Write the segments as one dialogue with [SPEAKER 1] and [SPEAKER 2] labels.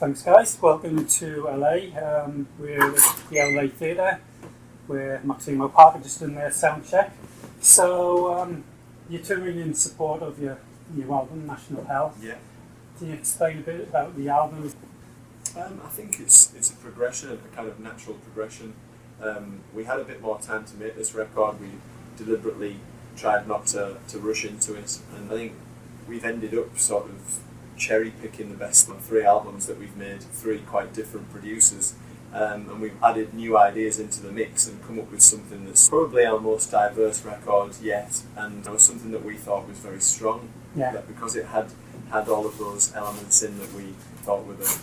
[SPEAKER 1] Thanks guys, welcome to LA. We're at the Rey Theater. We're Maximo Park, just doing their soundcheck. So you're touring in support of your new album, National Health.
[SPEAKER 2] Yeah.
[SPEAKER 1] Can you explain a bit about the album?
[SPEAKER 2] I think it's a progression, a kind of natural progression. We had a bit more time to make this record. We deliberately tried not to rush into it, and I think we've ended up sort of cherry picking the best of 3 albums that we've made, 3 quite different producers, and we've added new ideas into the mix and come up with something that's probably our most diverse record yet, and it was something that we thought was very strong.
[SPEAKER 1] Yeah.
[SPEAKER 2] That because it had all of those elements in that we thought were the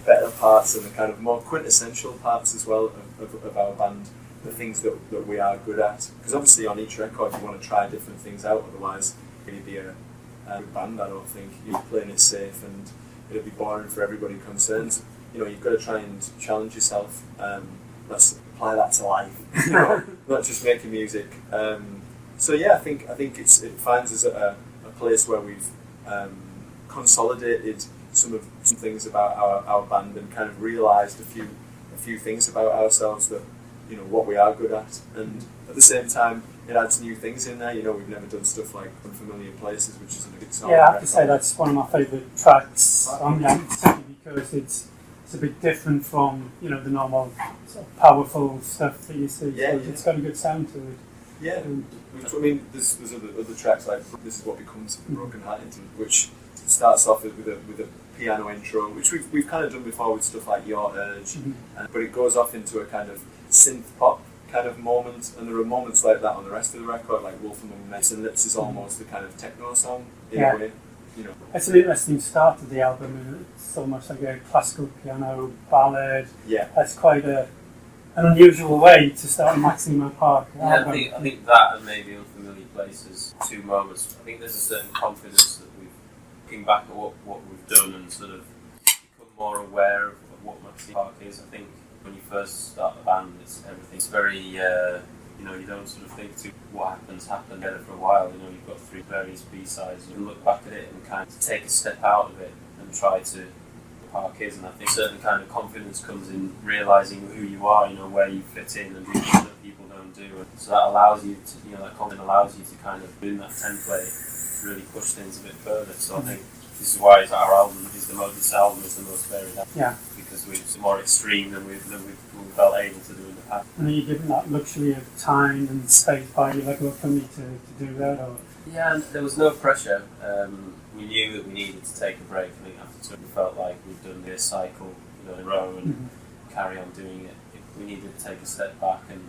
[SPEAKER 2] better parts and the kind of more quintessential parts as well of our band, the things that we are good at. Because obviously on each record you want to try different things out, otherwise it'd be a good band, I don't think. You're playing it safe and it'll be boring for everybody concerned. You know, you've got to try and challenge yourself. Let's apply that to life, you know, not just making music. So yeah, I think it finds us at a place where we've consolidated some things about our band and kind of realised a few things about ourselves that, you know, what we are good at, and at the same time it adds new things in there. You know, we've never done stuff like Unfamiliar Places, which is a big song.
[SPEAKER 1] Yeah, I have to say that's one of my favourite tracks on the album, because it's a bit different from, you know, the normal sort of powerful stuff that you see.
[SPEAKER 2] Yeah,
[SPEAKER 1] so
[SPEAKER 2] yeah.
[SPEAKER 1] It's got a good sound to it.
[SPEAKER 2] Yeah, I mean, there's other tracks like This Is What Becomes of the Broken Hearted, which starts off with a piano intro, which we've kind of done before with stuff like Your Urge, but it goes off into a kind of synth pop kind of moment, and there are moments like that on the rest of the record, like Wolf Among Men and Lips is almost the kind of techno song in a way, you know.
[SPEAKER 1] It's an interesting start to the album, and it's almost like a classical piano ballad.
[SPEAKER 2] Yeah.
[SPEAKER 1] That's quite an unusual way to start a Maximo Park album.
[SPEAKER 3] I think that and maybe Unfamiliar Places, 2 moments. I think there's a certain confidence that we've, looking back at what we've done and sort of become more aware of what Maximo Park is. I think when you first start the band, everything's very, you know, you don't sort of think to what happened together for a while. You know, you've got 3 various B-sides. You can look back at it and kind of take a step out of it and try to Park is, and I think a certain kind of confidence comes in realising who you are, you know, where you fit in and do things that people don't do. And so that allows you to, you know, that confidence allows you to kind of, in that template, really push things a bit further. So I think this is why our album is this album is the most varied.
[SPEAKER 1] Yeah.
[SPEAKER 2] Because we're more extreme than we felt able to do in the past.
[SPEAKER 1] And are you given that luxury of time and space by your level for me to do that? Or?
[SPEAKER 3] Yeah, and there was no pressure. We knew that we needed to take a break. I think after 2, we felt like we'd done this cycle, you know, in a row and carry on doing it. We needed to take a step back and,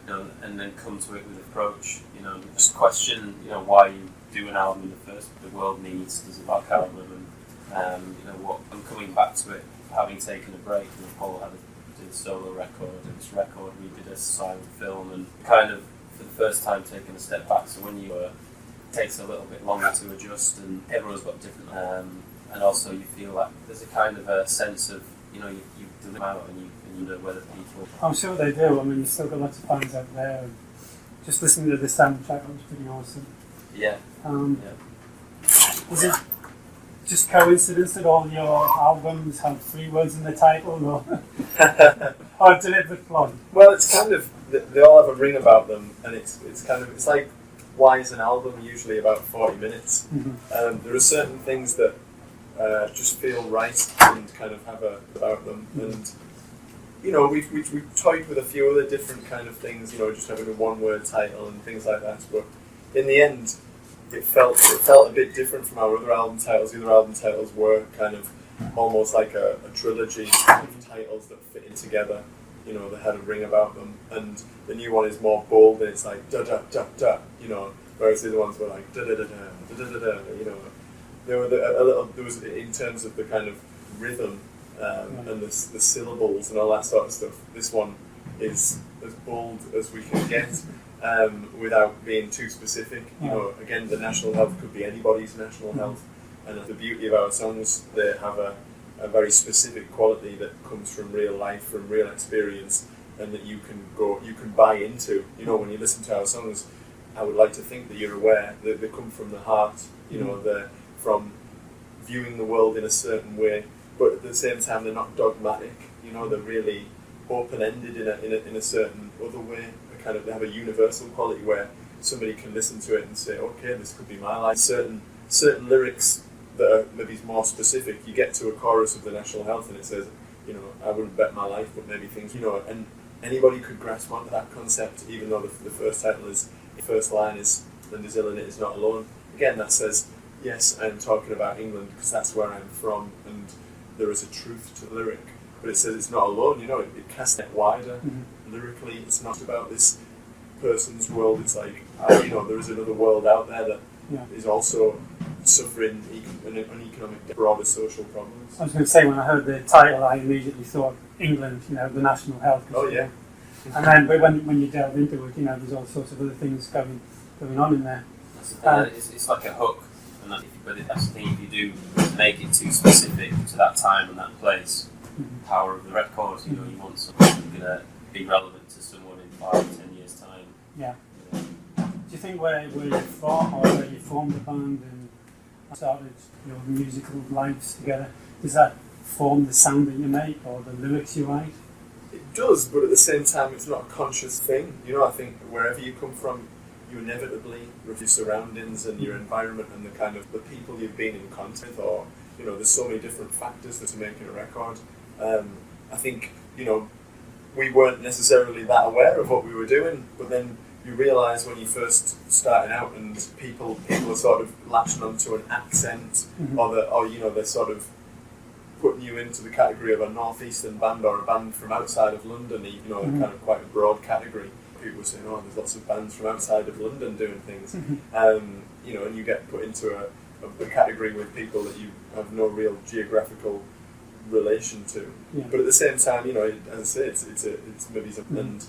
[SPEAKER 3] you know, and then come to it with an approach. You know, just question, you know, why you do an album in the first. The world needs there's a back album, and you know what. I'm coming back to it, having taken a break. And Paul did a solo record, and this record we did a silent film, and kind of for the first time taking a step back. So when you takes a little bit longer to adjust, and everyone's got different, and also you feel like there's a kind of a sense of, you know, you've done them out and you know whether people.
[SPEAKER 1] I'm sure they do. I mean, you've still got lots of fans out there. And just listening to the soundtrack was pretty awesome.
[SPEAKER 3] Yeah.
[SPEAKER 1] Is it just coincidence that all your albums have 3 words in the title, or deliberate plot?
[SPEAKER 2] Well, it's kind of, they all have a ring about them, and it's like, why is an album usually about 40 minutes? There are certain things that just feel right and kind of have about them, and you know, we've toyed with a few other different kind of things, you know, just having a 1-word title and things like that, but in the end it felt a bit different from our other album titles. The other album titles were kind of almost like a trilogy of titles that fit in together, you know, that had a ring about them, and the new one is more bold and it's like da da da da, you know, whereas the other ones were like da da da da da da da, you know. There was in terms of the kind of rhythm and the syllables and all that sort of stuff. This one is as bold as we can get. Without being too specific, you know, again, the national health could be anybody's national health, and the beauty of our songs, they have a very specific quality that comes from real life, from real experience, and that you can buy into. You know, when you listen to our songs, I would like to think that you're aware that they come from the heart. You know, they're from viewing the world in a certain way, but at the same time they're not dogmatic. You know, they're really open-ended in a certain other way. They have a universal quality where somebody can listen to it and say, okay, this could be my life. Certain lyrics that are maybe more specific. You get to a chorus of the National Health and it says, you know, I wouldn't bet my life, but maybe things, you know, and anybody could grasp onto that concept, even though the first line is "And is ill and it is not alone." Again, that says, yes, I'm talking about England because that's where I'm from, and there is a truth to the lyric. But it says it's not alone. You know, it casts it wider. Lyrically, it's not about this person's world. It's like, you know, there is another world out there that is also suffering an economic, broader social problems.
[SPEAKER 1] I was going to say, when I heard the title, I immediately thought England, you know, the National Health.
[SPEAKER 2] Oh yeah.
[SPEAKER 1] And then, but when you delve into it, you know, there's all sorts of other things going on in there.
[SPEAKER 3] That's the thing, it's like a hook, and that's the thing. If you do make it too specific to that time and that place, power of the record, you know, you want something that's going to be relevant to someone in 5-10 years' time.
[SPEAKER 1] Yeah. Do you think where you're from, or where you formed the band and started your musical lives together, does that form the sound that you make or the lyrics you write?
[SPEAKER 2] It does, but at the same time, it's not a conscious thing. You know, I think wherever you come from, you inevitably, with your surroundings and your environment and the kind of the people you've been in contact with, or, you know, there's so many different factors that are making a record. I think, you know, we weren't necessarily that aware of what we were doing, but then you realise when you first starting out and people are sort of latching onto an accent, or you know, they're sort of putting you into the category of a northeastern band or a band from outside of London, you know, kind of quite a broad category. People were saying, oh, there's lots of bands from outside of London doing things. You know, and you get put into a category with people that you have no real geographical relation to. But at the same time, you know, as I say, it's maybe something, and the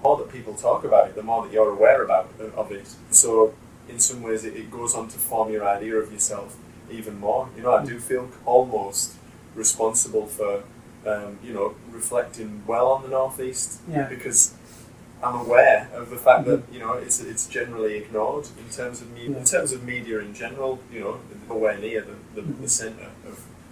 [SPEAKER 2] more that people talk about it, the more that you're aware of it. So in some ways it goes on to form your idea of yourself even more. You know, I do feel almost responsible for you know, reflecting well on the Northeast, because I'm aware of the fact that, you know, it's generally ignored in terms of media in general. You know, nowhere near the centre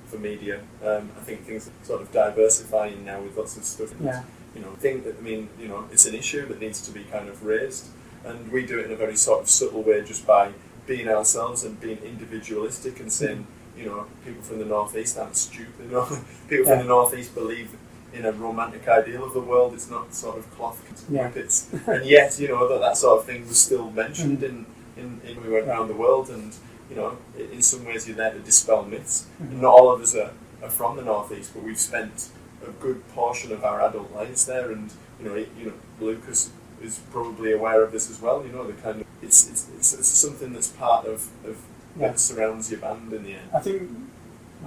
[SPEAKER 2] for media. I think things are sort of diversifying now with lots of stuff. You know, you know, it's an issue that needs to be kind of raised, and we do it in a very sort of subtle way, just by being ourselves and being individualistic and saying, you know, people from the Northeast aren't stupid. You know, people from the Northeast believe in a romantic ideal of the world. It's not sort of cloth whippets, and yet, you know, that sort of thing was still mentioned in we went around the world, and, you know, in some ways you're there to dispel myths. And not all of us are from the Northeast, but we've spent a good portion of our adult lives there, and you know, Lucas is probably aware of this as well. You know, the kind of it's something that's part of that surrounds your band in the end.
[SPEAKER 1] I think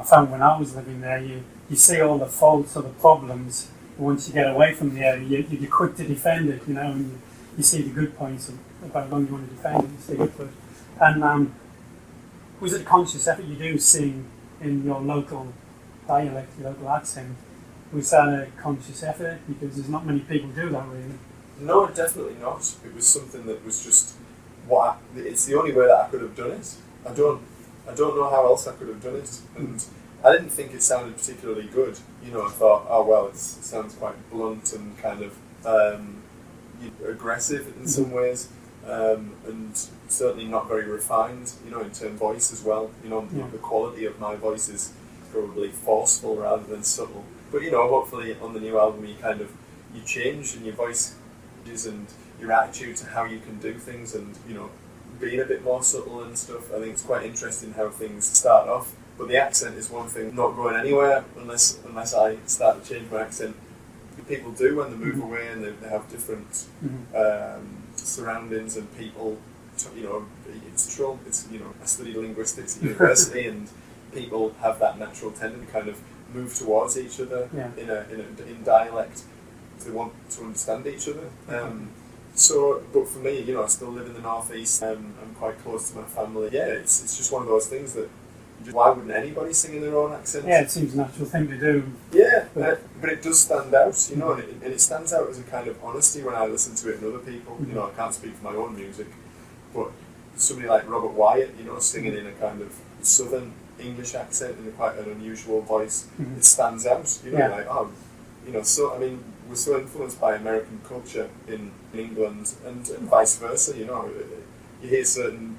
[SPEAKER 1] I found when I was living there, you see all the faults or the problems. Once you get away from the area, you're quick to defend it. You know, and you see the good points about how long you want to defend it. You stay good for it. And was it a conscious effort you do sing in your local dialect, your local accent? Was that a conscious effort? Because there's not many people do that, really.
[SPEAKER 2] No, definitely not. It was something that was just it's the only way that I could have done it. I don't know how else I could have done it, and I didn't think it sounded particularly good. You know, I thought, oh well, it sounds quite blunt and kind of aggressive in some ways, and certainly not very refined. You know, in terms of voice as well. You know, the quality of my voice is probably forceful rather than subtle. But, you know, hopefully on the new album you change, and your voice changes, and your attitude to how you can do things, and, you know, being a bit more subtle and stuff. I think it's quite interesting how things start off. But the accent is one thing, not going anywhere unless I start to change my accent. People do when they move away, and they have different surroundings and people. You know, it's true. It's, you know, I studied linguistics at university, and people have that natural tendency to kind of move towards each other in dialect. They want to understand each other. So, but for me, you know, I still live in the Northeast. I'm quite close to my family. Yeah, it's just one of those things that why wouldn't anybody sing in their own accent?
[SPEAKER 1] Yeah, it seems a natural thing to do.
[SPEAKER 2] Yeah, but it does stand out, you know, and it stands out as a kind of honesty when I listen to it in other people. You know, I can't speak for my own music, but somebody like Robert Wyatt, you know, singing in a kind of southern English accent and quite an unusual voice,
[SPEAKER 1] Mhm.
[SPEAKER 2] it stands out. You know,
[SPEAKER 1] Yeah.
[SPEAKER 2] like, oh, you know, so I mean, we're so influenced by American culture in England and vice versa. You know, you hear certain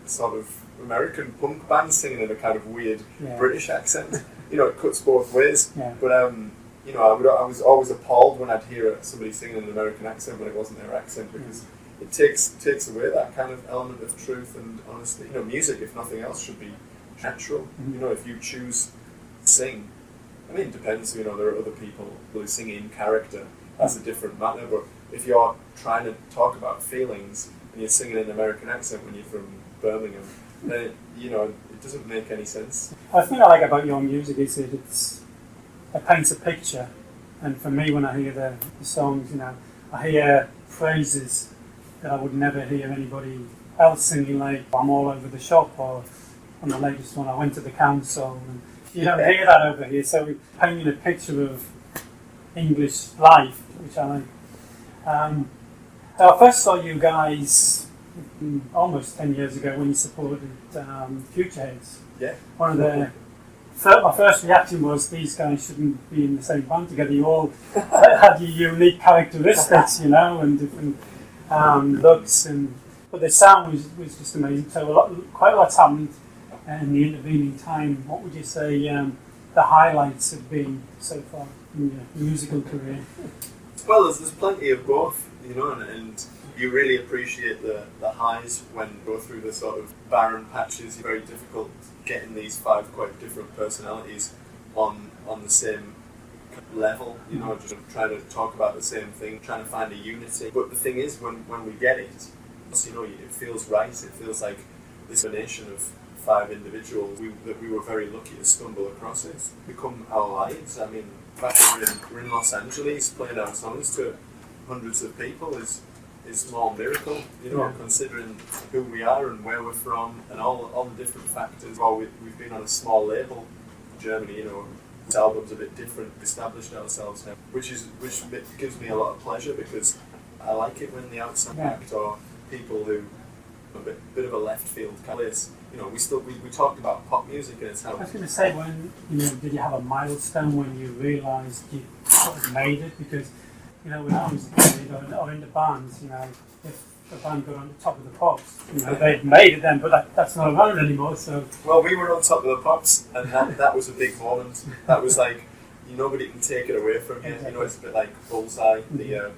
[SPEAKER 2] sort of American punk bands singing in a kind of weird
[SPEAKER 1] Yeah.
[SPEAKER 2] British accent. You know, it cuts both ways.
[SPEAKER 1] Yeah.
[SPEAKER 2] But you know, I was always appalled when I'd hear somebody singing in an American accent when it wasn't their accent, because it takes away that kind of element of truth and honesty. You know, music, if nothing else, should be natural.
[SPEAKER 1] Mhm.
[SPEAKER 2] You know, if you choose to sing, I mean, it depends. You know, there are other people who sing in character. That's a different matter. But if you're trying to talk about feelings and you're singing in an American accent when you're from Birmingham, then you know it doesn't make any sense.
[SPEAKER 1] The thing I like about your music is that it paints a picture, and for me, when I hear the songs, you know, I hear phrases that I would never hear anybody else singing, like "I'm all over the shop," or on the latest one, "I went to the council." And you don't hear that over here, so painting a picture of English life, which I like. I first saw you guys almost 10 years ago when you supported Future Heads.
[SPEAKER 2] Yeah.
[SPEAKER 1] One of the my first reaction was, these guys shouldn't be in the same band together. You all had your unique characteristics, you know, and different looks, but the sound was just amazing. So quite a lot's happened in the intervening time. What would you say the highlights have been so far in your musical career?
[SPEAKER 2] Well, there's plenty of both, you know, and you really appreciate the highs when you go through the sort of barren patches. It's very difficult getting these 5 quite different personalities on the same level, you know, just trying to talk about the same thing, trying to find a unity. But the thing is, when we get it, you know, it feels right. It feels like this combination of 5 individuals that we were very lucky to stumble across it, become our lives. I mean, the fact that we're in Los Angeles playing our songs to hundreds of people is more miracle, you know, considering who we are and where we're from and all the different factors. Well, we've been on a small label in Germany, you know, this album's a bit different, established ourselves now, which gives me a lot of pleasure, because I like it when the outside act or people who a bit of a left field place. You know, we talked about pop music and it's how.
[SPEAKER 1] I was going to say, when did you have a milestone when you realised you sort of made it? Because you know, when I was a kid or in the bands, you know, if the band got on the top of the pops, you know, they'd made it then, but that's not around anymore. So
[SPEAKER 2] well, we were on top of the pops, and that was a big moment. That was like, nobody can take it away from you. You know, it's a bit like Bullseye, the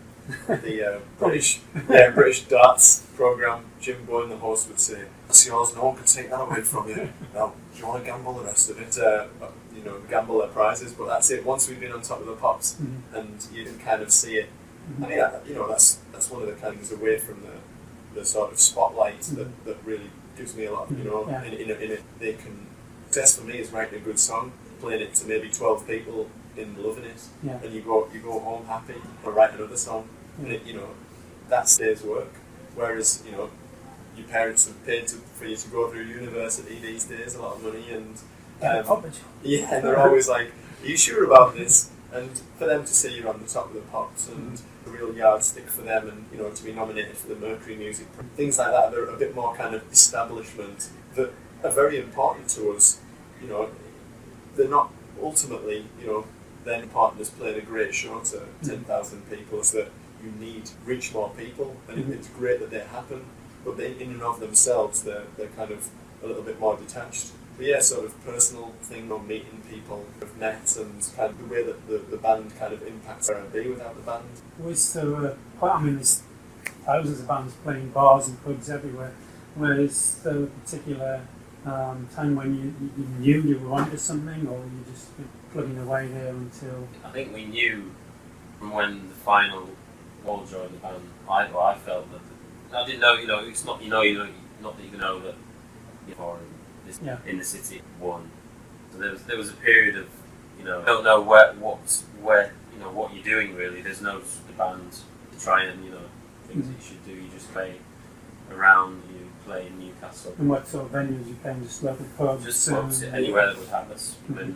[SPEAKER 2] British darts program. Jim Boyne, the host, would say, "That's yours. No one can take that away from you. Now, do you want to gamble the rest of it? You know, gamble their prizes." But that's it. Once we've been on top of the pops, and you can kind of see it. And you know, that's one of the kind of things away from the sort of spotlight that really gives me a lot. You know, in it, they can. Success for me is writing a good song, playing it to maybe 12 people in loving it, and you go home happy, or write another song, and it, you know, that's day's work. Whereas, you know, your parents have paid for you to go through university these days, a lot of money, and and they're always like, "Are you sure about this?" And for them to see you're on the top of the pops and a real yardstick for them, and you know, to be nominated for the Mercury Music, things like that, they're a bit more kind of establishment that are very important to us. You know, they're not ultimately, you know, then important as playing a great show to 10,000 people. It's that you need reach more people, and it's great that they happen, but they, in and of themselves, they're kind of a little bit more detached. But yeah, sort of personal thing on meeting people I've met, and kind of the way that the band kind of impacts R&B without the band.
[SPEAKER 1] Was there there's thousands of bands playing bars and pubs everywhere. Was there a particular time when you knew you were onto something, or you just plugging away there until? I
[SPEAKER 3] think we knew from when the final all joined the band. I felt that I didn't know. You know, it's not not that you know that you're in the city one. So there was a period of, you know, don't know where what you're doing really. There's no band to try and, you know, things that you should do. You just play around. You play in Newcastle.
[SPEAKER 1] And what sort of venues you playing? Just local pubs?
[SPEAKER 3] Just pubs, anywhere that would have us. And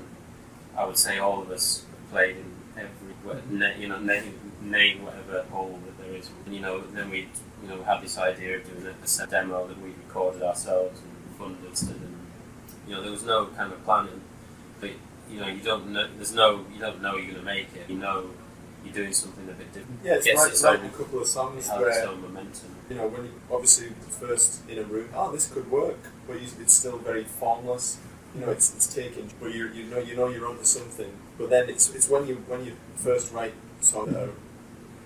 [SPEAKER 3] I would say all of us played in every, you know, name whatever hall that there is. And, you know, then we, you know, had this idea of doing a set demo that we recorded ourselves and funded, and there was no kind of planning. But you don't know. You don't know you're going to make it. You're doing something a bit different.
[SPEAKER 2] Yeah, it's writing a couple of songs
[SPEAKER 3] it
[SPEAKER 2] where
[SPEAKER 3] has its own momentum.
[SPEAKER 2] when you obviously first in a room, this could work, but it's still very formless. It's taking, but you know you're onto something. But then it's when you first write songs.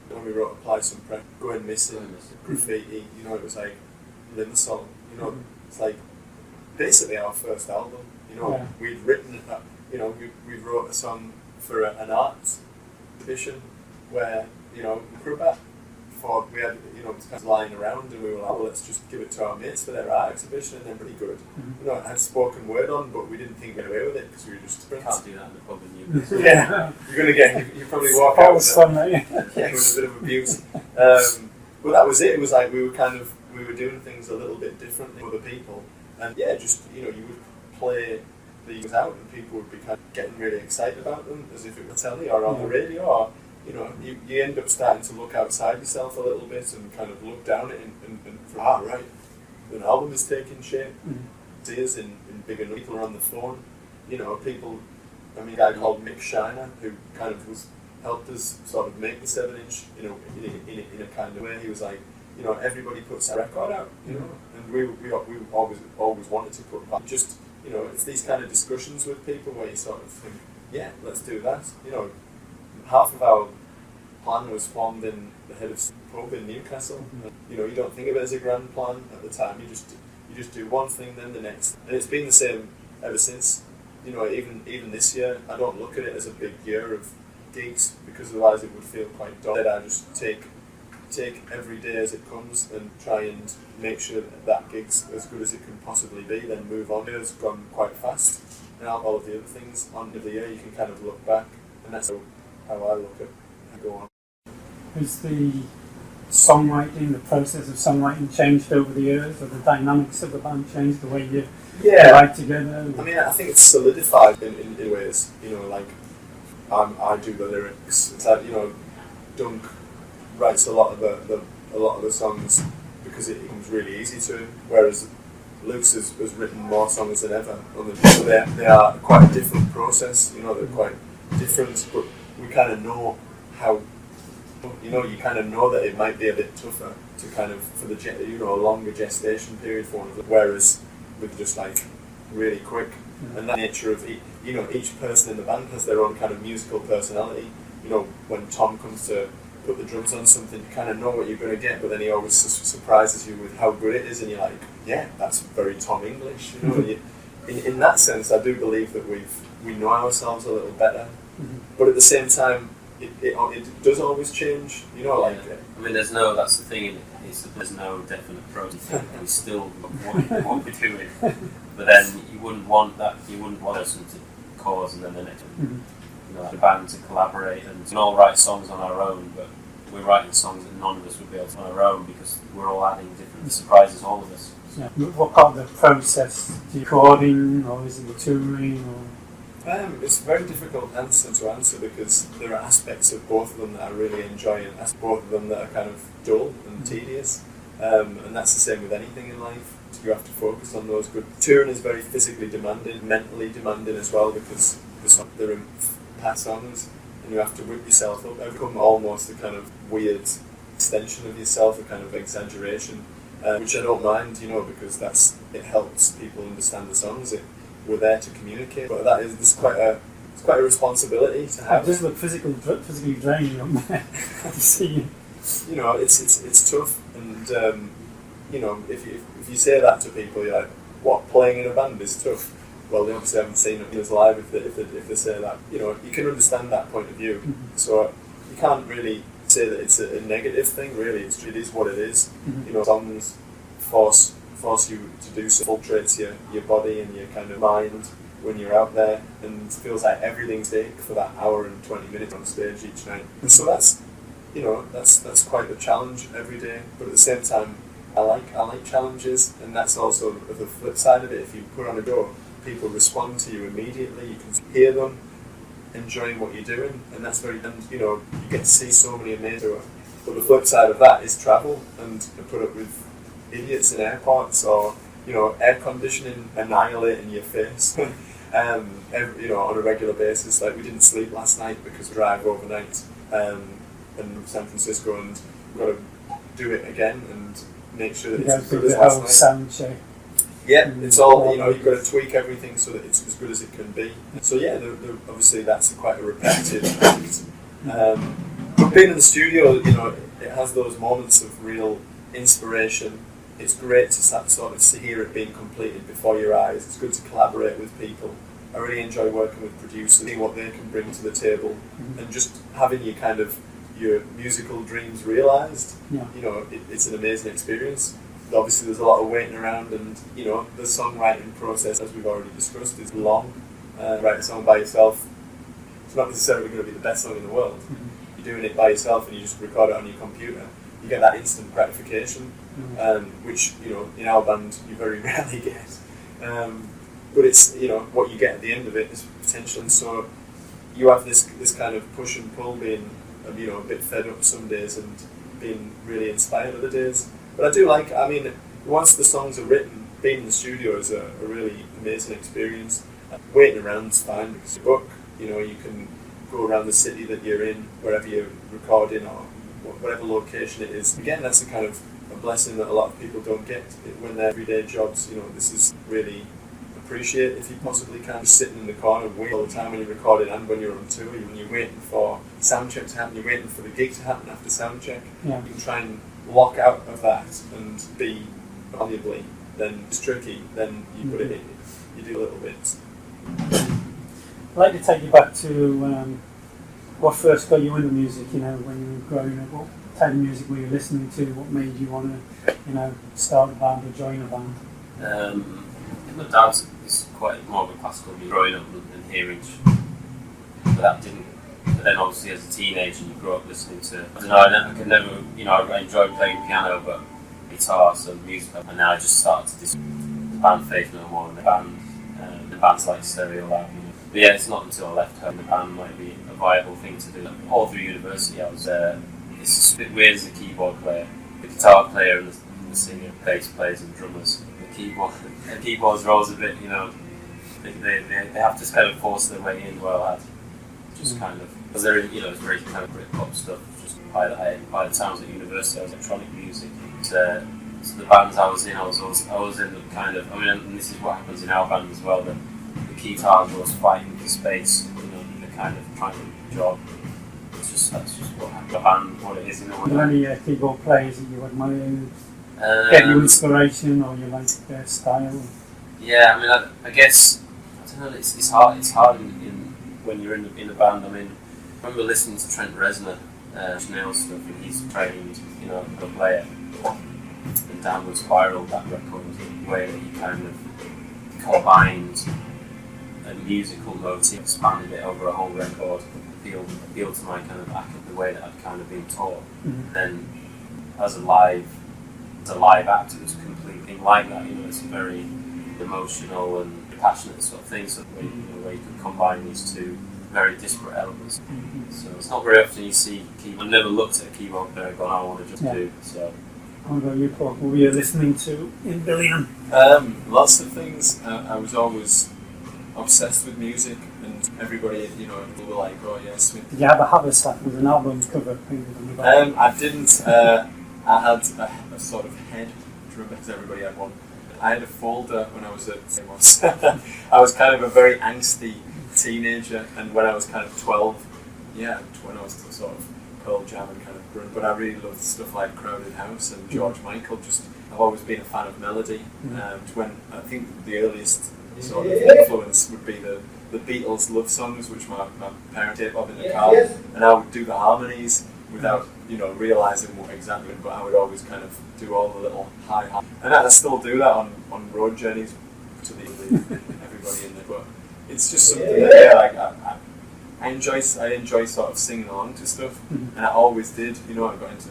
[SPEAKER 2] When we wrote Apply Some Pressure, Going Missing, Graffiti, it was like Limb Song. It's like basically our first album. We'd written that. We wrote a song for an art exhibition where Krubat thought we had it was kind of lying around, and we were like, well, let's just give it to our mates for their art exhibition, and they're pretty good. It had spoken word on, but we didn't think we'd get away with it because we were just
[SPEAKER 3] Can't do that in the pub in Newcastle.
[SPEAKER 2] yeah, you probably walk out with
[SPEAKER 1] fun,
[SPEAKER 2] with a bit of abuse. But that was it. It was like we were doing things a little bit differently with other people, and you would play these out, and people would be kind of getting really excited about them as if it were telly or on the radio, or you end up starting to look outside yourself a little bit and kind of look down at it and right, an album is taking shape. Ideas in bigger people are on the phone. People. I mean, a guy called Mick Shiner who kind of helped us sort of make the 7-inch. In a kind of way. He was like, everybody puts a record out. And we always wanted to put that. Just it's these kind of discussions with people where you sort of think, yeah, let's do that. Half of our plan was formed in the head of pub in Newcastle. You don't think of it as a grand plan at the time. You just do one thing, then the next, and it's been the same ever since. Even this year, I don't look at it as a big year of gigs because otherwise it would feel quite dull. I just take every day as it comes and try and make sure that gig's as good as it can possibly be. Then move on. It's gone quite fast, and all of the other things on the year you can kind of look back, and that's how I look at and go on.
[SPEAKER 1] Has the songwriting, the process of songwriting changed over the years? Or the dynamics of the band changed, the way you write together?
[SPEAKER 2] I mean, I think it's solidified in ways. Like I do the lyrics. It's like Dunk writes a lot of the songs because it becomes really easy to him, whereas Luke's has written more songs than ever. So they are quite a different process. They're quite different, but we kind of know how. You kind of know that it might be a bit tougher to kind of for the a longer gestation period for one of them. Whereas with just like really quick, and that nature of each person in the band has their own kind of musical personality. When Tom comes to put the drums on something, you kind of know what you're going to get, but then he always surprises you with how good it is, and you're like, yeah, that's very Tom English. In that sense, I do believe that we know ourselves a little better, but at the same time. It does always change, like.
[SPEAKER 3] I mean, that's the thing, there's no definite process. We still what we're doing, but then you wouldn't want person to cause and then the next one. The band to collaborate and we can all write songs on our own, but we're writing songs that none of us would be able to on our own because we're all adding different surprises, all of us.
[SPEAKER 1] Yeah. What part of the process? Recording, or is it the touring, or?
[SPEAKER 2] It's a very difficult answer to answer because there are aspects of both of them that I really enjoy and both of them that are kind of dull and tedious. And that's the same with anything in life. You have to focus on those good. Touring is very physically demanding, mentally demanding as well because they're in past songs and you have to whip yourself up. They become almost a kind of weird extension of yourself, a kind of exaggeration, which I don't mind, because it helps people understand the songs. We're there to communicate, but it's quite a responsibility to have.
[SPEAKER 1] It does look physically draining on there to see.
[SPEAKER 2] It's tough, and if you say that to people, you're like, what, playing in a band is tough? Well, they obviously haven't seen it live. If they say that, you can understand that point of view. So you can't really say that it's a negative thing. Really, it is what it is. Songs force you to do so, infiltrates your body and your kind of mind when you're out there, and it feels like everything's there for that hour and 20 minutes on stage each night. So that's quite a challenge every day. But at the same time, I like challenges, and that's also the flip side of it. If you put on a show, people respond to you immediately. You can hear them enjoying what you're doing, and that's you get to see so many amazing. But the flip side of that is travel and put up with idiots in airports or air conditioning annihilating your face. On a regular basis. Like, we didn't sleep last night because we drive overnight in San Francisco, and we've got to do it again and make sure that it's as good as last night.
[SPEAKER 1] Sound check.
[SPEAKER 2] Yeah, it's all, you've got to tweak everything so that it's as good as it can be. So yeah, obviously that's quite a repetitive act. But being in the studio, it has those moments of real inspiration. It's great to sort of hear it being completed before your eyes. It's good to collaborate with people. I really enjoy working with producers, seeing what they can bring to the table, and just having your musical dreams realised.
[SPEAKER 1] Yeah.
[SPEAKER 2] It's an amazing experience. Obviously, there's a lot of waiting around, and the songwriting process, as we've already discussed, is long. Write a song by yourself, it's not necessarily going to be the best song in the world. You're doing it by yourself, and you just record it on your computer. You get that instant gratification, which in our band you very rarely get. But it's what you get at the end of it is potential, and so you have this kind of push and pull, being a bit fed up some days and being really inspired other days. But I do like, once the songs are written, being in the studio is a really amazing experience. Waiting around's fine because you book, you can go around the city that you're in, wherever you're recording or whatever location it is. Again, that's a kind of a blessing that a lot of people don't get when they're everyday jobs. This is really appreciate if you possibly can. Just sitting in the corner and wait all the time when you're recording and when you're on tour, when you're waiting for soundcheck to happen, you're waiting for the gig to happen after soundcheck.
[SPEAKER 1] Yeah.
[SPEAKER 2] You can try and lock out of that and be valuably. Then it's tricky. Then you put it in. You do little bits.
[SPEAKER 1] I'd like to take you back to what first got you into music. When you were growing up, what type of music were you listening to? What made you want to, start a band or join a band?
[SPEAKER 3] My dad's is quite more of a classical music growing up and hearing, but that didn't. But then obviously as a teenager you grew up listening to. I could never. I enjoyed playing piano, but guitar, so music. And now I just started to the band Faith No More and the bands like Stereo Lab. But yeah, it's not until I left home the band might be a viable thing to do. All through university, I was. It's just a bit weird as a keyboard player, the guitar player, and the singer, bass players, and drummers. The keyboards roles a bit, they have to kind of force their way in. Well, I had just kind of because they're it's very kind of Britpop stuff. Just by the time I was at university, I was electronic music. So the bands I was in, I was in the kind of. And this is what happens in our band as well. The guitars was fighting for space. The kind of trying to job. That's just what happened. The band, what it is in a way.
[SPEAKER 1] Are there any keyboard players that you admire? Get you inspiration, or you like their style?
[SPEAKER 3] Yeah, I guess I don't know. It's hard. It's hard when you're in a band. I remember listening to Trent Reznor, Chanel stuff, and he's trained, a player. And Downward Spiral, that record, was the way that he kind of combined a musical motif, expanded it over a whole record, appealed to my kind of the way that I'd kind of been taught. Then as a live act, it was completely like that. It's a very emotional and passionate sort of thing. So where you can combine these two very disparate elements. So it's not very often you see keyboard. I've never looked at a keyboard player and gone, I want to just do. So.
[SPEAKER 1] What about you, Paul? What were you listening to in Billion?
[SPEAKER 2] Lots of things. I was always obsessed with music, and everybody, people were like, "Oh yeah, Smith."
[SPEAKER 1] Did you ever have a stack with an album cover painted on the back?
[SPEAKER 2] I didn't. I had a sort of head drum because everybody had one. I had a folder when I was at I was kind of a very angsty teenager, and when I was kind of 12, when I was sort of Pearl Jam and kind of grunge, but I really loved stuff like Crowded House and George Michael. I've always been a fan of melody. When I think the earliest sort of influence would be the Beatles love songs, which my parents tape of in the car, and I would do the harmonies without realising what exactly, but I would always kind of do all the little high, and I still do that on road journeys to everybody in there. But it's just something that I enjoy sort of singing along to stuff, and I always did. I got into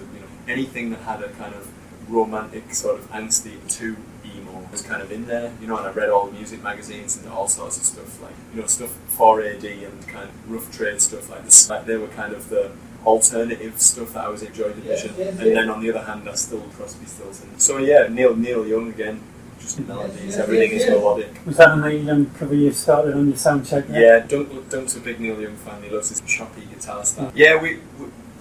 [SPEAKER 2] anything that had a kind of romantic sort of angsty to emo was kind of in there. And I read all the music magazines and all sorts of stuff like stuff 4AD and kind of Rough Trade stuff like this. Like they were kind of the alternative stuff that I was enjoying division, and then on the other hand I still Crosby, Stills, and so Neil Young again, just melodies. Everything is melodic.
[SPEAKER 1] Was that an Neil Young cover you started on your sound check?
[SPEAKER 2] Yeah, Dunk's a big Neil Young fan. He loves his choppy guitar style. Yeah, we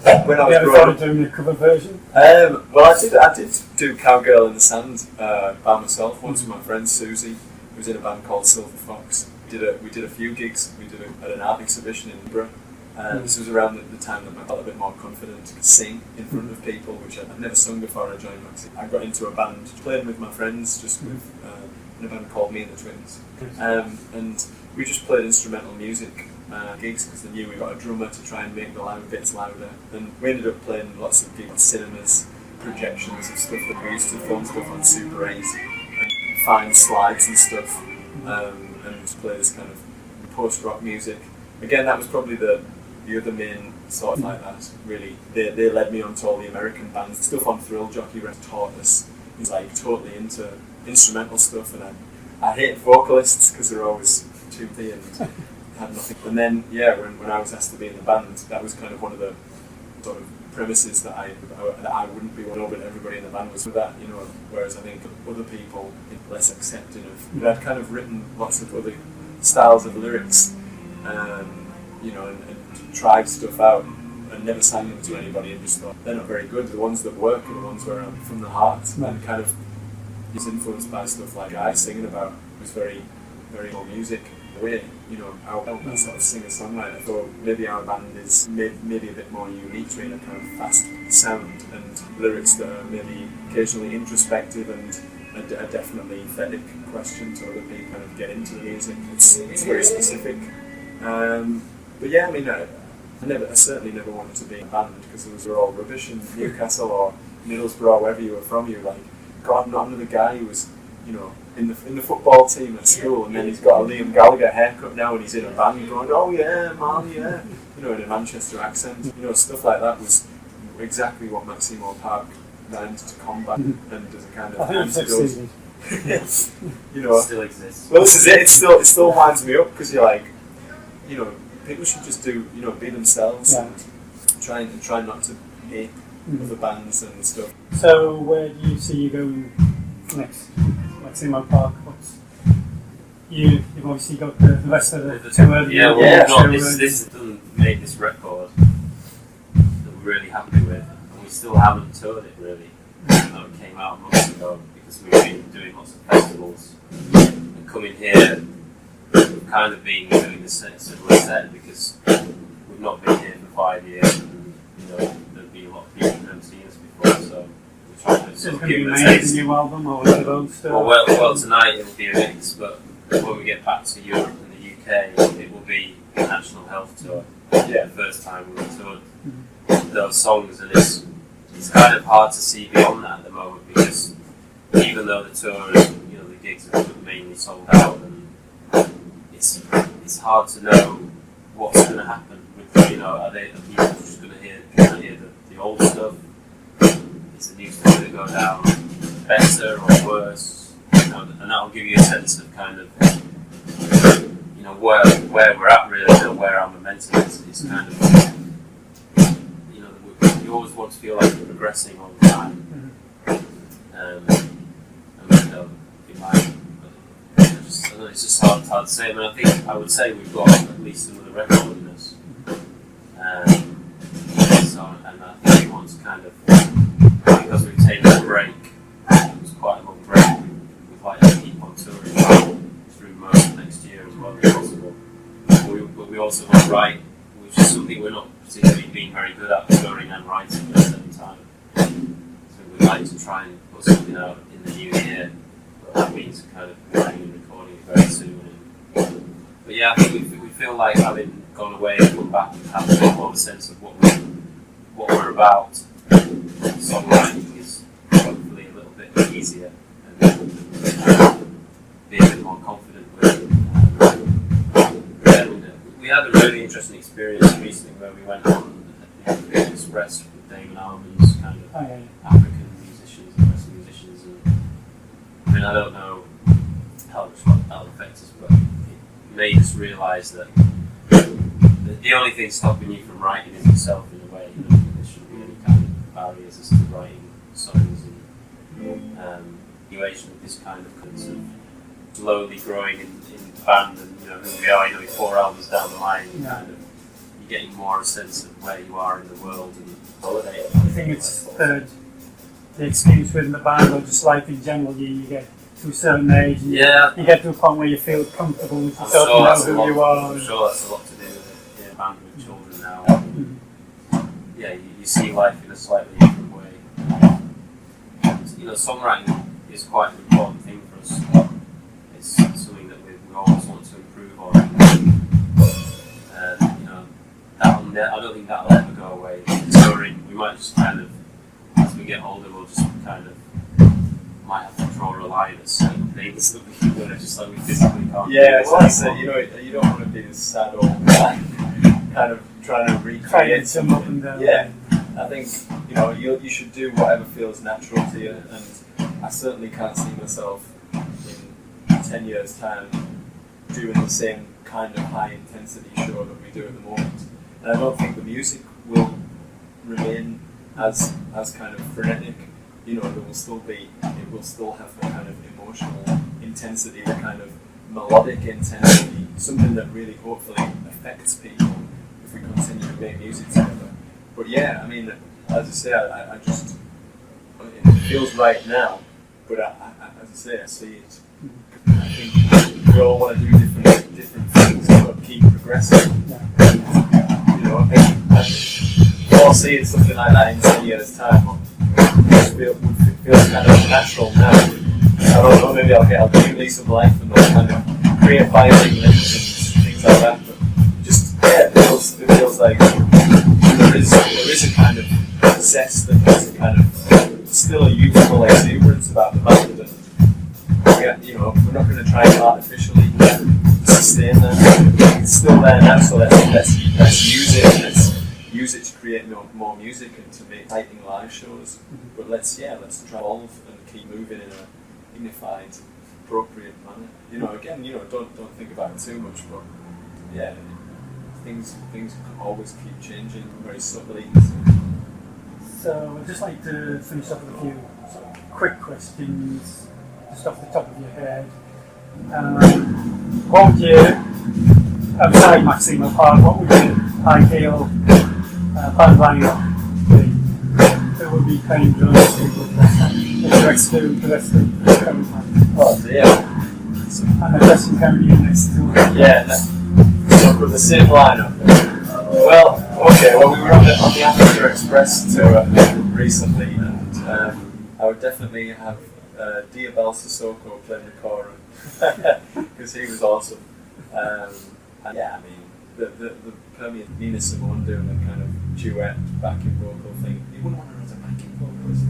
[SPEAKER 2] when I was
[SPEAKER 1] ever
[SPEAKER 2] growing
[SPEAKER 1] thought
[SPEAKER 2] up.
[SPEAKER 1] of doing a cover version?
[SPEAKER 2] Well, I did do Cowgirl in the Sand by myself once with my friend Susie, who was in a band called Silver Fox. We did a few gigs. We did at an art exhibition in Edinburgh. This was around the time that I felt a bit more confident to sing in front of people, which I'd never sung before I joined Maximo. I got into a band, playing with my friends, just with in a band called Me and the Twins. And we just played instrumental music gigs because they knew we got a drummer to try and make the loud bits louder. And we ended up playing lots of gigs, cinemas, projections of stuff that we used to film stuff on Super 8 and find slides and stuff and play this kind of post-rock music. Again, that was probably the other main sort of like that, really. They led me on to all the American bands. Stuff on Thrill Jockey taught us. He's like totally into instrumental stuff, and I hate vocalists because they're always toothy and had nothing. And then, yeah, when I was asked to be in the band, that was kind of one of the sort of premises that I wouldn't be one of, but everybody in the band was with that, you know. Whereas I think other people are less accepting of. I'd kind of written lots of other styles of lyrics, you know, and tried stuff out and never sang them to anybody and just thought they're not very good. The ones that work are the ones where I'm from the heart and kind of is influenced by stuff like I singing about. It was very, very old music. The way, you know, I felt that sort of singer-songwriter. I thought maybe our band is maybe a bit more unique to it, a kind of fast sound and lyrics that are maybe occasionally introspective and a definitely aesthetic question to other people kind of get into the music. It's very specific. But yeah, I mean, I certainly never wanted to be in a band because those were all rubbish in Newcastle or Middlesbrough or wherever you were from. You were like, God, I'm not another guy who was, you know, in the football team at school, and then he's got a Liam Gallagher haircut now, and he's in a band going, oh yeah, Marley, yeah, you know, in a Manchester accent. You know, stuff like that was exactly what Maximo Park meant to combat, and as a kind of antidote. You know,
[SPEAKER 3] It still exists.
[SPEAKER 2] Well, this is it. It still winds me up because you're like, you know, people should just do, you know, be themselves and try not to hate other bands and stuff.
[SPEAKER 1] So where do you see you going next? Maximo Park. You've obviously got the rest of the tour.
[SPEAKER 3] Yeah, well, this doesn't make this record that we're really happy with, and we still haven't toured it really. Even though it came out months ago because we've been doing lots of festivals and coming here. We've kind of been doing the similar set because we've not been here for 5 years, and you know there'll be a lot of people who haven't seen us before, so we're trying to
[SPEAKER 1] So
[SPEAKER 3] sort
[SPEAKER 1] it's
[SPEAKER 3] of
[SPEAKER 1] going to
[SPEAKER 3] give
[SPEAKER 1] be
[SPEAKER 3] them a
[SPEAKER 1] made
[SPEAKER 3] taste.
[SPEAKER 1] a new album or one of those still?
[SPEAKER 3] Well, tonight it will be a mix, but when we get back to Europe and the UK, it will be a national health tour. Yeah, the first time we've toured those songs, and it's kind of hard to see beyond that at the moment because even though the tour, you know, the gigs are mainly sold out, and it's hard to know what's going to happen. With, you know, are people just going to hear the old stuff? Is the new stuff going to go down better or worse? You know, and that'll give you a sense of kind of, you know, where we're at really, you know, where our momentum is. It's kind of, you know, you always want to feel like you're progressing all the time. And you know, in my it's just hard to say. I mean, I would say we've got at least another record in us. So, and I think we want to kind of, because we've taken a break, it was quite a long break, we'd like to keep on touring through most of next year as well as possible. But we also want to write, which is something we're not particularly being very good at, touring and writing at the same time. So we'd like to try and put something out in the new year. That means kind of writing and recording it very soon. But yeah, I think we feel like having gone away and come back and have a bit more of a sense of what we're about. Songwriting is hopefully a little bit easier and be a bit more confident with it. We had a really interesting experience recently where we went on the Express with Damon Albarn's kind of African musicians and Western musicians. I mean, I don't know how that'll affect us, but it made us realise that the only thing stopping you from writing is yourself in a way. You know, there shouldn't be any kind of barriers as to writing songs. And continuation of this kind of slowly growing in the band, and who we are. 4 albums down the line, you're getting more a sense of where you are in the world and holiday.
[SPEAKER 1] I think it's the experience within the band, or just life in general. You get to a certain age, and you get to a point where you feel comfortable with yourself, you know who you are.
[SPEAKER 3] I'm sure that's a lot to do with it. A band with children now. You see life in a slightly different way. Songwriting is quite an important thing for us. It's something that we always want to improve on. I don't think that'll ever go away. Touring, we might just kind of, as we get older, we'll just kind of might have to draw a line at certain things that we just like we physically can't.
[SPEAKER 2] Yeah, well, that's it. You don't want to be this sad old guy, kind of trying to recreate something. Yeah, I think you should do whatever feels natural to you, and I certainly can't see myself in 10 years' time doing the same kind of high intensity show that we do at the moment. And I don't think the music will remain as kind of frenetic. It will still have the kind of emotional intensity, the kind of melodic intensity, something that really hopefully affects people if we continue to make music together. But yeah, I mean, as I say, I just, it feels right now, but as I say, I see it. I think we all want to do different things, but keep progressing. We'll all see something like that in 10 years' time. It feels kind of natural now. I don't know, maybe I'll get a new lease of life and I'll kind of create violin links and things like that. But it feels like there is a kind of zest, there's a kind of still a youthful exuberance about the band. And we're not going to try and artificially sustain that. It's still there now, so let's use it. Let's use it to create more music and to make exciting live shows. But let's evolve and keep moving in a dignified, appropriate manner. Don't think about it too much, but things always keep changing very subtly.
[SPEAKER 1] So I'd just like to finish off with a few sort of quick questions, just off the top of your head. What would you, outside Maximo Park, what would your ideal band lineup be? Who would be playing drums? Who would the rest do the rest of the current band?
[SPEAKER 2] Oh dear.
[SPEAKER 1] And the question can be in next to it.
[SPEAKER 2] Yeah, so with the same lineup. Well, okay, we were on the Africa Express tour recently, and I would definitely have Diabel Sissoko playing the chorus because he was awesome. And the Permian Nina Simone doing a kind of duet backing vocal thing. You wouldn't want her as a backing vocalist.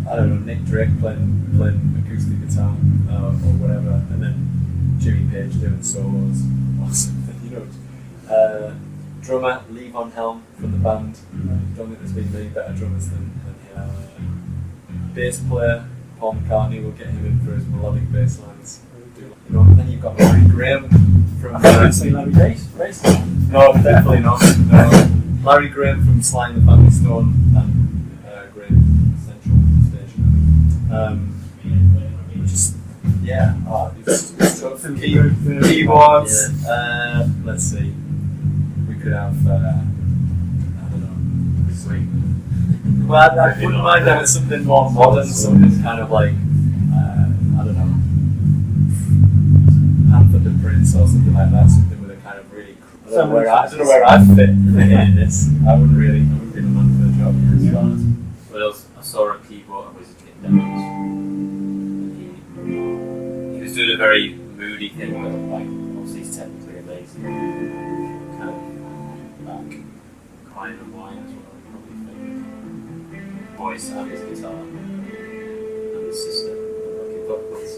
[SPEAKER 2] I don't know, Nick Drake playing acoustic guitar or whatever, and then Jimmy Page doing solos or something. Drummer Lee Von Helm from the band. Don't think there's been many better drummers than him. Bass player Paul McCartney, will get him in for his melodic bass lines. And then you've got Larry Graham from.
[SPEAKER 1] I can't say Larry Bass.
[SPEAKER 2] No, definitely not. No. Larry Graham from Sly and the Family Stone and Graham Central Station. It's tough. Keyboards. Let's see. We could have. I don't know. Sweet. Well, I wouldn't mind having something more modern, something kind of like, I don't know, Hanford and Prince or something like that, something with a kind of really. I don't know where I'd fit in this. I wouldn't be the man for the job, to be honest.
[SPEAKER 3] What else? I saw a keyboard, I was a kid demos. He was doing a very moody thing, but obviously he's technically amazing. Kind of back, crying and wine as well. Voice and his guitar and his sister working vocals.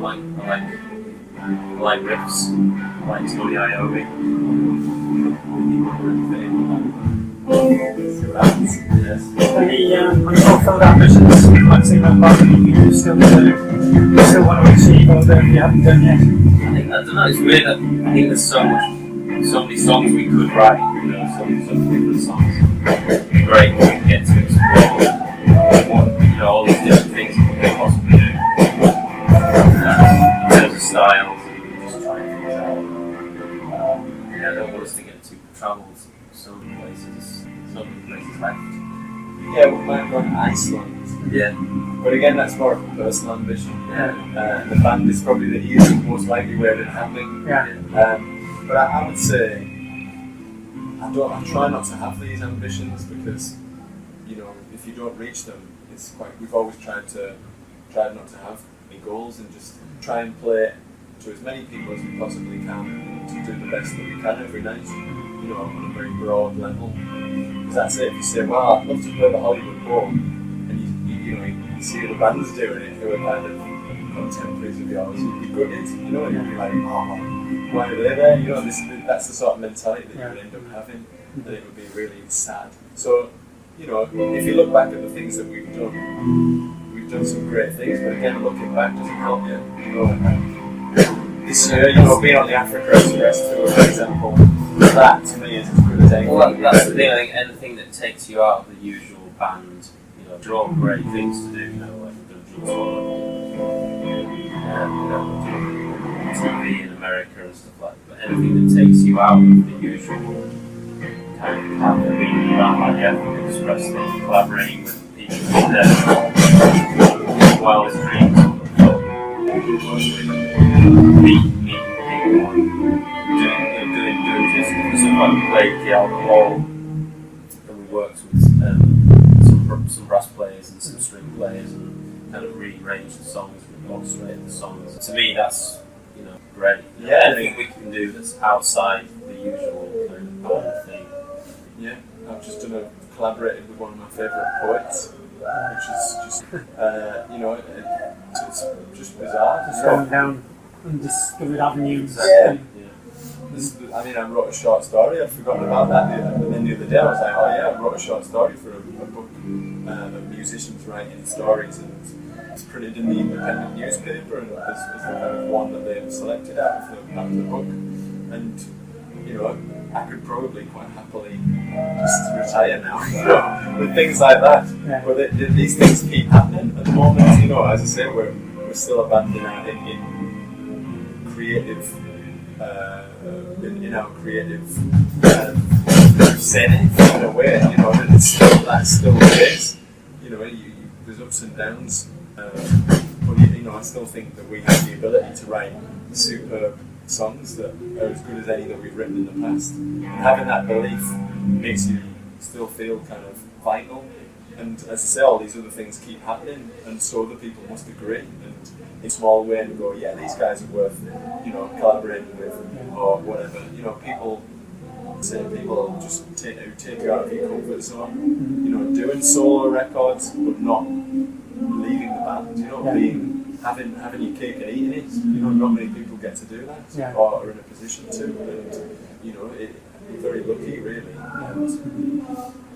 [SPEAKER 3] I like riffs. I like Tony Iommi. See what happens. Yes.
[SPEAKER 1] Any unfulfilled ambitions with Maximo Park that you still want to achieve, or that you haven't done yet?
[SPEAKER 3] I don't know, it's weird. I think there's so much so many songs we could write, you know, so many different songs. It'd be great if we could get to explore you know, all these different things that we could possibly do. In terms of styles, just trying things out. I don't want us to get too traveled so many places, so many places left.
[SPEAKER 2] Yeah, we might go to Iceland.
[SPEAKER 3] Yeah.
[SPEAKER 2] But again, that's more of a personal ambition.
[SPEAKER 3] Yeah.
[SPEAKER 2] The band is probably the easiest, most likely way of it happening.
[SPEAKER 1] Yeah.
[SPEAKER 2] But I would say I try not to have these ambitions because, you know, if you don't reach them, it's quite. We've always tried not to have any goals and just try and play to as many people as we possibly can and to do the best that we can every night. You know, on a very broad level. Because that's it. If you say, well, I'd love to play the Hollywood Bowl, and you see the bands doing it who are kind of contemporaries of yours, you'd be gutted, you know, and you'd be like, oh, why are they there? You know, that's the sort of mentality that you would end up having, and it would be really sad. So, you know, if you look back at the things that we've done some great things, but again, looking back doesn't help you. You know, this year, you know, being on the Africa Express tour, for example, that to me is as good as anything.
[SPEAKER 3] Well, that's the thing. I think anything that takes you out of the usual band, you know, they're all great things to do. You know, like the drum solo, you know, TV in America and stuff like that. But anything that takes you out of the usual kind of have being around like the African Express thing, collaborating with people in their wildest dreams, meeting people. Doing just stuff like we played the alcohol, and we worked with some brass players and some string players and kind of rearranged the songs, orchestrated the songs. To me, that's, you know, great.
[SPEAKER 2] Yeah,
[SPEAKER 3] anything we can do that's outside the usual kind of band thing.
[SPEAKER 2] Yeah, I've just collaborated with one of my favourite poets, which is just you know, it's just bizarre.
[SPEAKER 1] Just going down undiscovered avenues.
[SPEAKER 2] Yeah. I mean, I wrote a short story. I'd forgotten about that, and then the other day I was like, oh yeah, I wrote a short story for a book of musicians writing stories, and it's printed in the independent newspaper, and there's the kind of one that they've selected out of the book. And you know, I could probably quite happily just retire now, you know, with things like that.
[SPEAKER 1] Yeah.
[SPEAKER 2] But these things keep happening at the moment. You know, as I say, we're still abandoning in creative. In our creative setting, in a way, you know, that's still the case. You know, there's ups and downs, but you know, I still think that we have the ability to write superb songs that are as good as any that we've written in the past. And having that belief makes you still feel kind of vital. And as I say, all these other things keep happening, and so other people must agree. And in a small way, and go, yeah, these guys are worth, you know, collaborating with, or whatever. You know, people just take you out of your comfort zone. You know, doing solo records, but not leaving the band. You know, having your cake and eating it. You know, not many people get to do that, or are in a position to. And you know, you're very lucky, really. And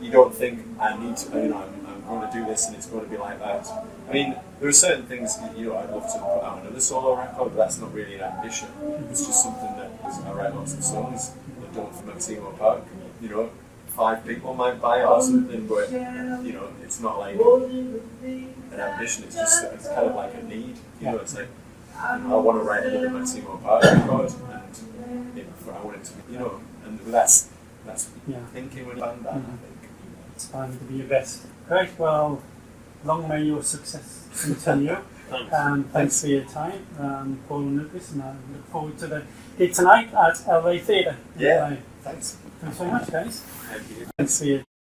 [SPEAKER 2] you don't think I need to. You know, I'm going to do this, and it's going to be like that. I mean, there are certain things, you know, I'd love to put out another solo record, but that's not really an ambition. It's just something that I write lots of songs that don't for Maximo Park. You know, 5 people might buy it or something, but you know, it's not like an ambition. It's just it's kind of like a need. You know, it's like, you know, I want to write another Maximo Park record, and you know, I want it to be, you know, and that's thinking when you band that. I think
[SPEAKER 1] it's time to be your best. Great. Well, long may your success continue. Thanks for your time, Paul and Lucas, and I look forward to the gig tonight at Rey Theater.
[SPEAKER 2] Yeah. Thanks.
[SPEAKER 1] Thanks very much, guys.
[SPEAKER 3] Thank you.
[SPEAKER 1] Thanks for your